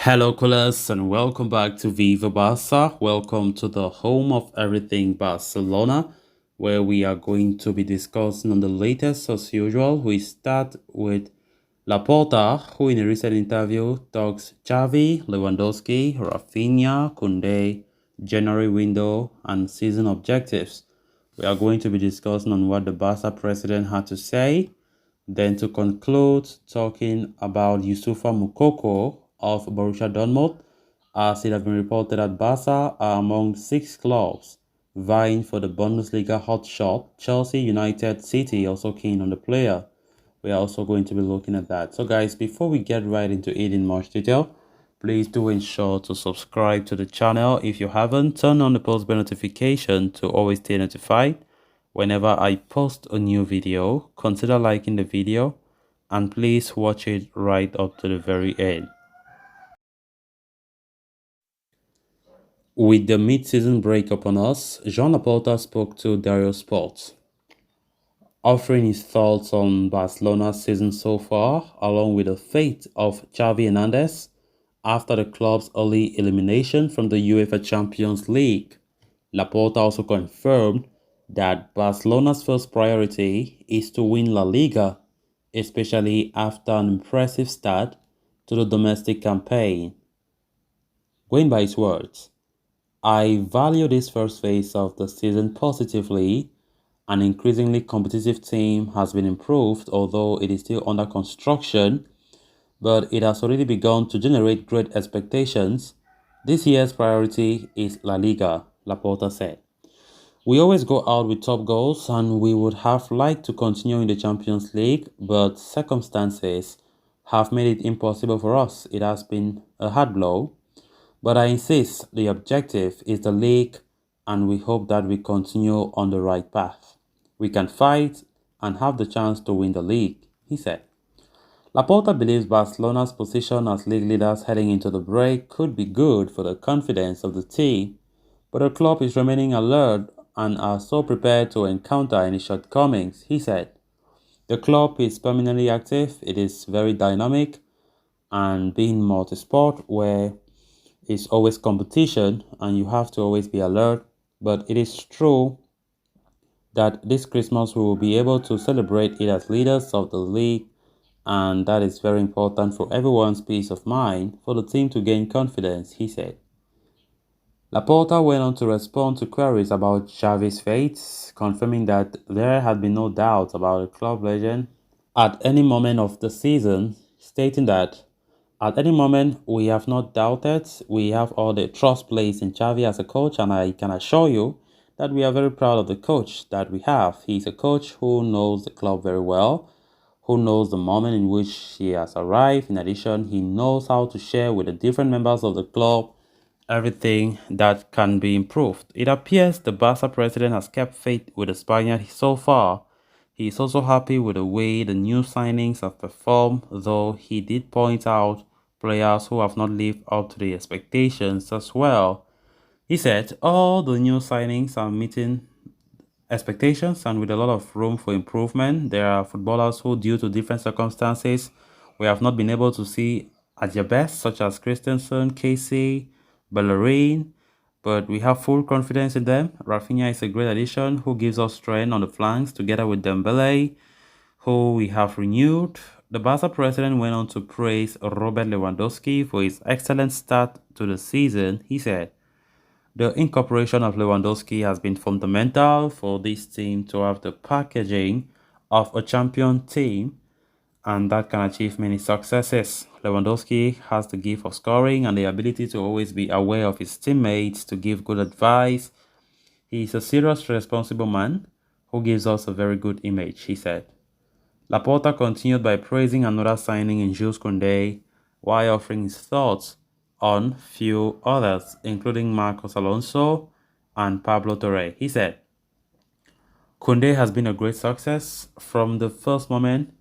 Hello, callers, and welcome back to Viva Barca. Welcome to the home of everything Barcelona, where we are going to be discussing on the latest as usual. We start with Laporta, who in a recent interview talks Xavi, Lewandowski, Rafinha, Koundé, January window, and season objectives. We are going to be discussing on what the Barca president had to say. Then to conclude, talking about Yusufa Mukoko of Borussia Dortmund, as it has been reported that Barca are among six clubs vying for the Bundesliga hotshot. Chelsea, United, City also keen on the player. We are also going to be looking at that. So guys, before we get right into it in much detail, please do ensure to subscribe to the channel if you haven't. Turn on the post bell notification to always stay notified whenever I post a new video. Consider liking the video and please watch it right up to the very end. With the mid-season break upon us, Jean Laporta spoke to Dario Sports, offering his thoughts on Barcelona's season so far, along with the fate of Xavi Hernandez after the club's early elimination from the UEFA Champions League. Laporta also confirmed that Barcelona's first priority is to win La Liga, especially after an impressive start to the domestic campaign. Going by his words, I value this first phase of the season positively. An increasingly competitive team has been improved, although it is still under construction, but it has already begun to generate great expectations. This year's priority is La Liga, Laporta said. We always go out with top goals and we would have liked to continue in the Champions League, but circumstances have made it impossible for us. It has been a hard blow, but I insist the objective is the league and we hope that we continue on the right path. We can fight and have the chance to win the league, he said. Laporta believes Barcelona's position as league leaders heading into the break could be good for the confidence of the team, but the club is remaining alert and are so prepared to encounter any shortcomings, he said. The club is permanently active, it is very dynamic, and being multi-sport where it's always competition and you have to always be alert. But it is true that this Christmas we will be able to celebrate it as leaders of the league, and that is very important for everyone's peace of mind, for the team to gain confidence, he said. Laporta went on to respond to queries about Xavi's fate, confirming that there had been no doubt about the club legend at any moment of the season, stating that at any moment we have not doubted, we have all the trust placed in Xavi as a coach, and I can assure you that we are very proud of the coach that we have. He's a coach who knows the club very well, who knows the moment in which he has arrived. In addition, he knows how to share with the different members of the club everything that can be improved. It appears the Barca president has kept faith with the Spaniard so far. He is also happy with the way the new signings have performed, though he did point out players who have not lived up to the expectations as well. He said all the new signings are meeting expectations and with a lot of room for improvement. There are footballers who, due to different circumstances, we have not been able to see at their best, such as Christensen, Casey, Bellerin, but we have full confidence in them. Rafinha is a great addition who gives us strength on the flanks together with Dembele, who we have renewed. The Barca president went on to praise Robert Lewandowski for his excellent start to the season. He said, the incorporation of Lewandowski has been fundamental for this team to have the packaging of a champion team, and that can achieve many successes. Lewandowski has the gift of scoring and the ability to always be aware of his teammates to give good advice. He is a serious, responsible man who gives us a very good image, he said. Laporta continued by praising another signing in Jules Koundé while offering his thoughts on few others, including Marcos Alonso and Pablo Torre. He said, Koundé has been a great success. From the first moment,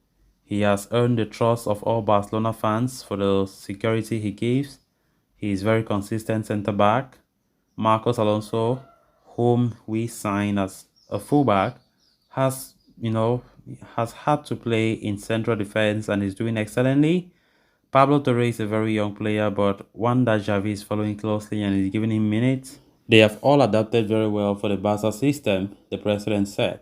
he has earned the trust of all Barcelona fans for the security he gives. He is very consistent centre-back. Marcos Alonso, whom we signed as a fullback, has had to play in central defense and is doing excellently. Pablo Torre is a very young player, but one that Xavi is following closely and is giving him minutes. They have all adapted very well for the Barca system, the president said.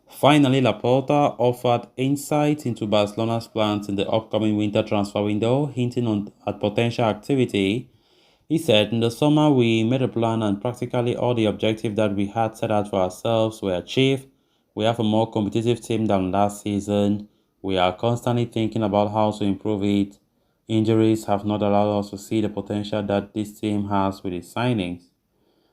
Finally, Laporta offered insight into Barcelona's plans in the upcoming winter transfer window, hinting at potential activity. He said, "In the summer, we made a plan and practically all the objectives that we had set out for ourselves were achieved. We have a more competitive team than last season. We are constantly thinking about how to improve it. Injuries have not allowed us to see the potential that this team has with its signings."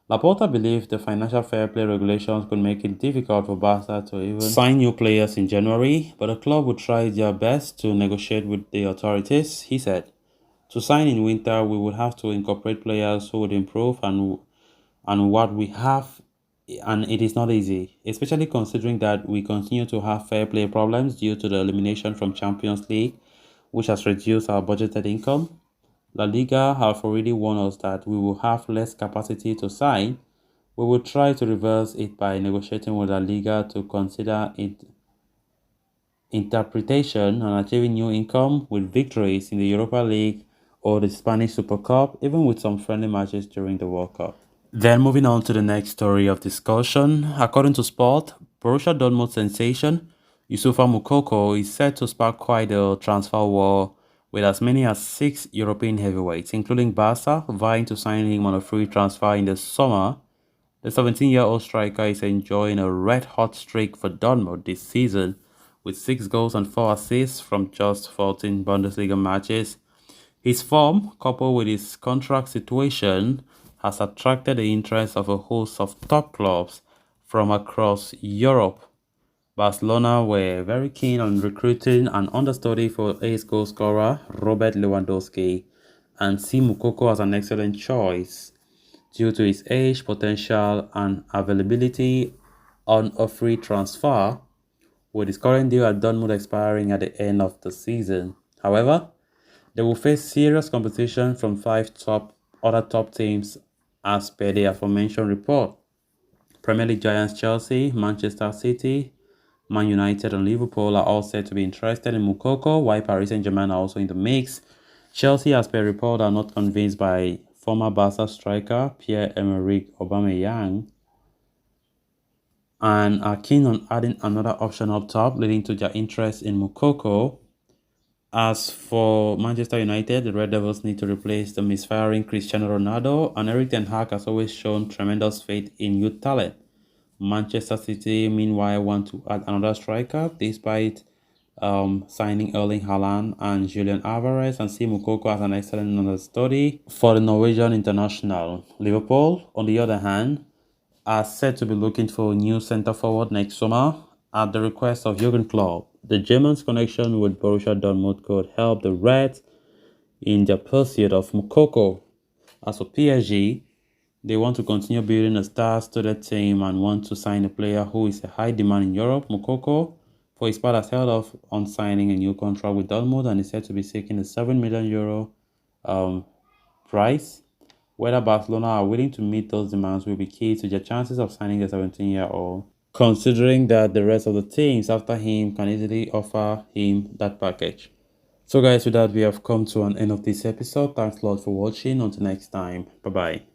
Laporta believed the financial fair play regulations could make it difficult for Barca to even sign new players in January, but the club would try their best to negotiate with the authorities, he said. To sign in winter, we would have to incorporate players who would improve and what we have, and it is not easy, especially considering that we continue to have fair play problems due to the elimination from Champions League, which has reduced our budgeted income. La Liga have already warned us that we will have less capacity to sign. We will try to reverse it by negotiating with La Liga to consider it interpretation and achieving new income with victories in the Europa League or the Spanish Super Cup, even with some friendly matches during the World Cup. Then moving on to the next story of discussion. According to Sport, Borussia Dortmund sensation Yusufa Mukoko is set to spark quite a transfer war with as many as 6 European heavyweights, including Barca, vying to sign him on a free transfer in the summer. The 17-year-old striker is enjoying a red-hot streak for Dortmund this season, with 6 goals and 4 assists from just 14 Bundesliga matches. His form, coupled with his contract situation, has attracted the interest of a host of top clubs from across Europe. Barcelona were very keen on recruiting an understudy for ace goal scorer Robert Lewandowski and see Mukoko as an excellent choice due to his age, potential, and availability on a free transfer, with his current deal at Dortmund expiring at the end of the season. However, they will face serious competition from 5 other top teams as per the aforementioned report. Premier League giants Chelsea, Manchester City, Man United and Liverpool are all said to be interested in Mukoko, while Paris Saint-Germain are also in the mix. Chelsea, as per report, are not convinced by former Barca striker Pierre-Emerick Aubameyang and are keen on adding another option up top, leading to their interest in Mukoko. As for Manchester United, the Red Devils need to replace the misfiring Cristiano Ronaldo, and Erik ten Hag has always shown tremendous faith in youth talent. Manchester City, meanwhile, want to add another striker despite signing Erling Haaland and Julian Alvarez, and see Mukoko as an excellent understudy for the Norwegian international. Liverpool, on the other hand, are said to be looking for a new centre forward next summer at the request of Jurgen Klopp. The Germans' connection with Borussia Dortmund could help the Reds in their pursuit of Mukoko. As for PSG, they want to continue building a star-studded team and want to sign a player who is a high demand in Europe. Mukoko, for his part, has held off on signing a new contract with Dortmund and is said to be seeking a €7 million price. Whether Barcelona are willing to meet those demands will be key to their chances of signing the 17-year-old, considering that the rest of the teams after him can easily offer him that package. So guys, with that, we have come to an end of this episode. Thanks a lot for watching. Until next time, bye bye.